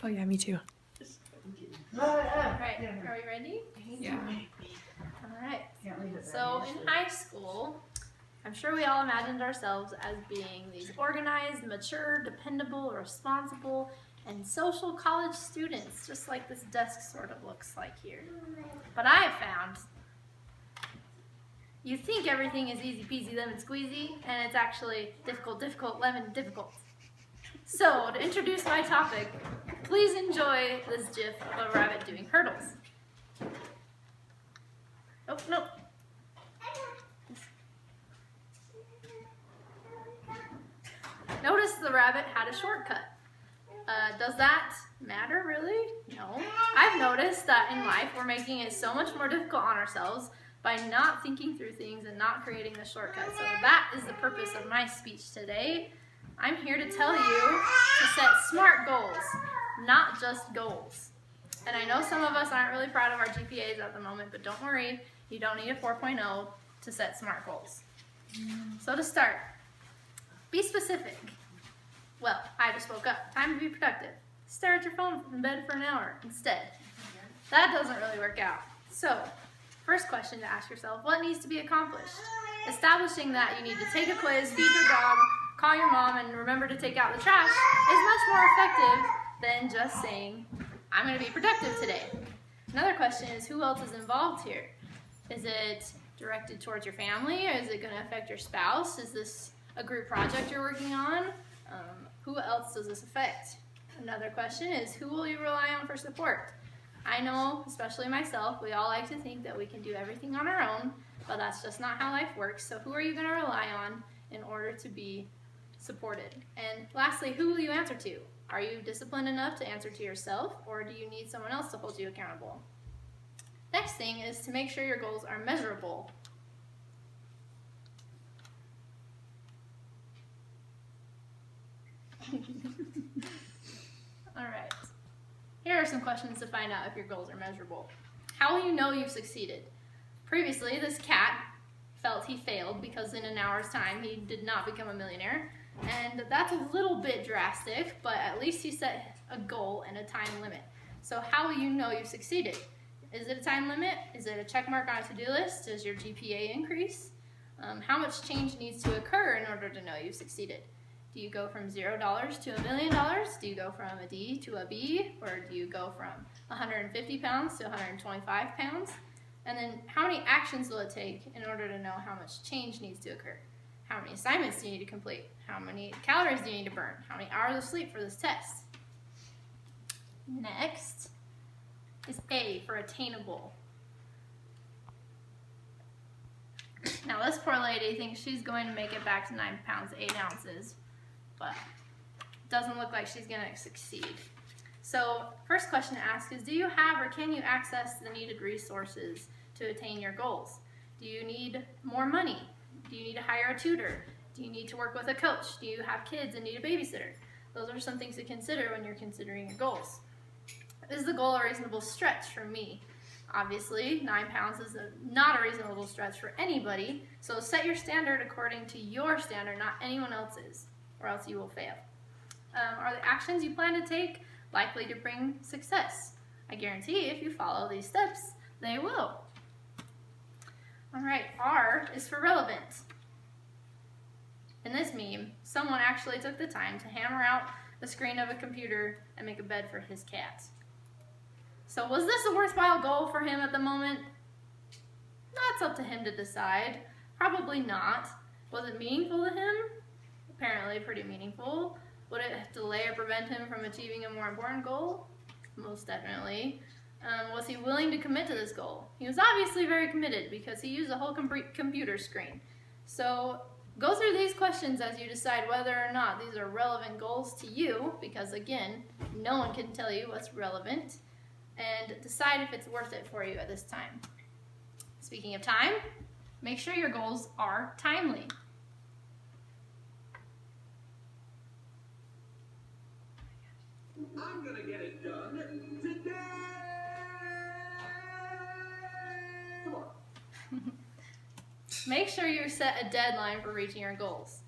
Oh yeah, me too. Alright, are we ready? Yeah. Alright, so in high school, I'm sure we all imagined ourselves as being these organized, mature, dependable, responsible, and social college students, just like this desk sort of looks like here. But I have found you think everything is easy peasy lemon squeezy, and it's actually difficult, lemon difficult. So, to introduce my topic, please enjoy this gif of a rabbit doing hurdles. Oh, no. Notice the rabbit had a shortcut. Does that matter, really? No. I've noticed that in life we're making it so much more difficult on ourselves by not thinking through things and not creating the shortcut. So that is the purpose of my speech today. I'm here to tell you to set SMART goals, not just goals. And I know some of us aren't really proud of our GPAs at the moment, but don't worry, you don't need a 4.0 to set SMART goals. So to start, be specific. Well, I just woke up. Time to be productive. Stare at your phone in bed for an hour instead. That doesn't really work out. So, first question to ask yourself, what needs to be accomplished? Establishing that you need to take a quiz, feed your dog, call your mom, and remember to take out the trash is much more effective than just saying, I'm going to be productive today. Another question is, who else is involved here? Is it directed towards your family, or is it going to affect your spouse? Is this a group project you're working on? Who else does this affect? Another question is, who will you rely on for support? I know, especially myself, we all like to think that we can do everything on our own, but that's just not how life works. So who are you going to rely on in order to be supported? And lastly, who will you answer to? Are you disciplined enough to answer to yourself, or do you need someone else to hold you accountable? Next thing is to make sure your goals are measurable. Alright, here are some questions to find out if your goals are measurable. How will you know you've succeeded? Previously, this cat felt he failed because in an hour's time he did not become a millionaire, and that's a little bit drastic, but at least he set a goal and a time limit. So how will you know you've succeeded? Is it a time limit? Is it a check mark on a to-do list? Does your GPA increase? How much change needs to occur in order to know you've succeeded? Do you go from $0 to $1 million? Do you go from a D to a B? Or do you go from 150 pounds to 125 pounds? And then how many actions will it take in order to know how much change needs to occur? How many assignments do you need to complete? How many calories do you need to burn? How many hours of sleep for this test? Next is A for attainable. Now this poor lady thinks she's going to make it back to 9 pounds 8 ounces, but it doesn't look like she's going to succeed. So first question to ask is, do you have or can you access the needed resources to attain your goals? Do you need more money? Do you need to hire a tutor? Do you need to work with a coach? Do you have kids and need a babysitter? Those are some things to consider when you're considering your goals. Is the goal a reasonable stretch for me? Obviously, 9 pounds is not a reasonable stretch for anybody, so set your standard according to your standard, not anyone else's, or else you will fail. Are the actions you plan to take likely to bring success? I guarantee if you follow these steps, they will. Alright, R is for relevant. In this meme, someone actually took the time to hammer out the screen of a computer and make a bed for his cat. So was this a worthwhile goal for him at the moment? That's up to him to decide. Probably not. Was it meaningful to him? Apparently pretty meaningful. Would it delay or prevent him from achieving a more important goal? Most definitely. Was he willing to commit to this goal? He was obviously very committed because he used a whole computer screen. So go through these questions as you decide whether or not these are relevant goals to you, because again, no one can tell you what's relevant, and decide if it's worth it for you at this time. Speaking of time, make sure your goals are timely. I'm gonna get it done today! Come on. Make sure you set a deadline for reaching your goals.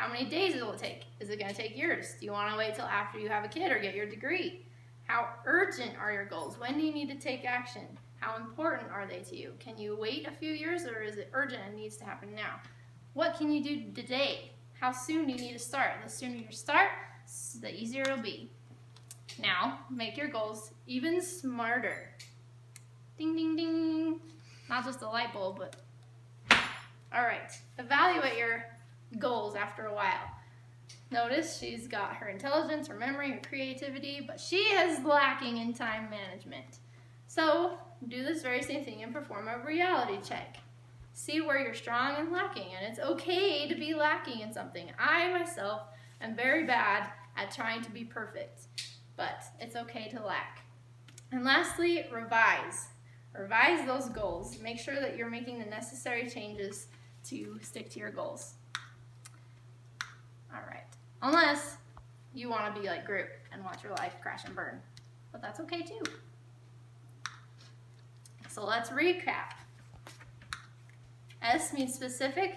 How many days will it take? Is it going to take years? Do you want to wait till after you have a kid or get your degree? How urgent are your goals? When do you need to take action? How important are they to you? Can you wait a few years, or is it urgent and needs to happen now? What can you do today? How soon do you need to start? The sooner you start, the easier it'll be. Now, make your goals even smarter. Ding, ding, ding. Not just a light bulb, but... All right, evaluate your goals after a while. Notice she's got her intelligence, her memory, her creativity, but she is lacking in time management. So do this very same thing and perform a reality check. See where you're strong and lacking, and it's okay to be lacking in something. I myself am very bad at trying to be perfect, but it's okay to lack. And lastly, revise. Revise those goals. Make sure that you're making the necessary changes to stick to your goals. All right. Unless you want to be like Groot and watch your life crash and burn. But that's okay too. So let's recap. S means specific.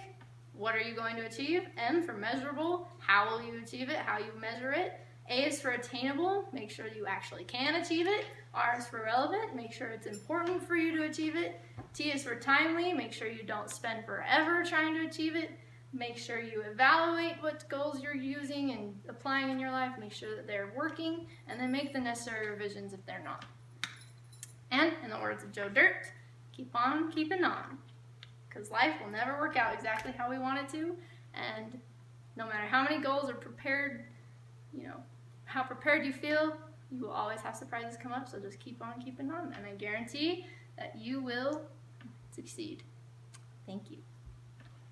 What are you going to achieve? M for measurable. How will you achieve it? How you measure it. A is for attainable. Make sure you actually can achieve it. R is for relevant. Make sure it's important for you to achieve it. T is for timely. Make sure you don't spend forever trying to achieve it. Make sure you evaluate what goals you're using and applying in your life. Make sure that they're working, and then make the necessary revisions if they're not. And in the words of Joe Dirt, keep on keeping on. Because life will never work out exactly how we want it to, and no matter how many goals are prepared, how prepared you feel, you will always have surprises come up, so just keep on keeping on, and I guarantee that you will succeed. Thank you.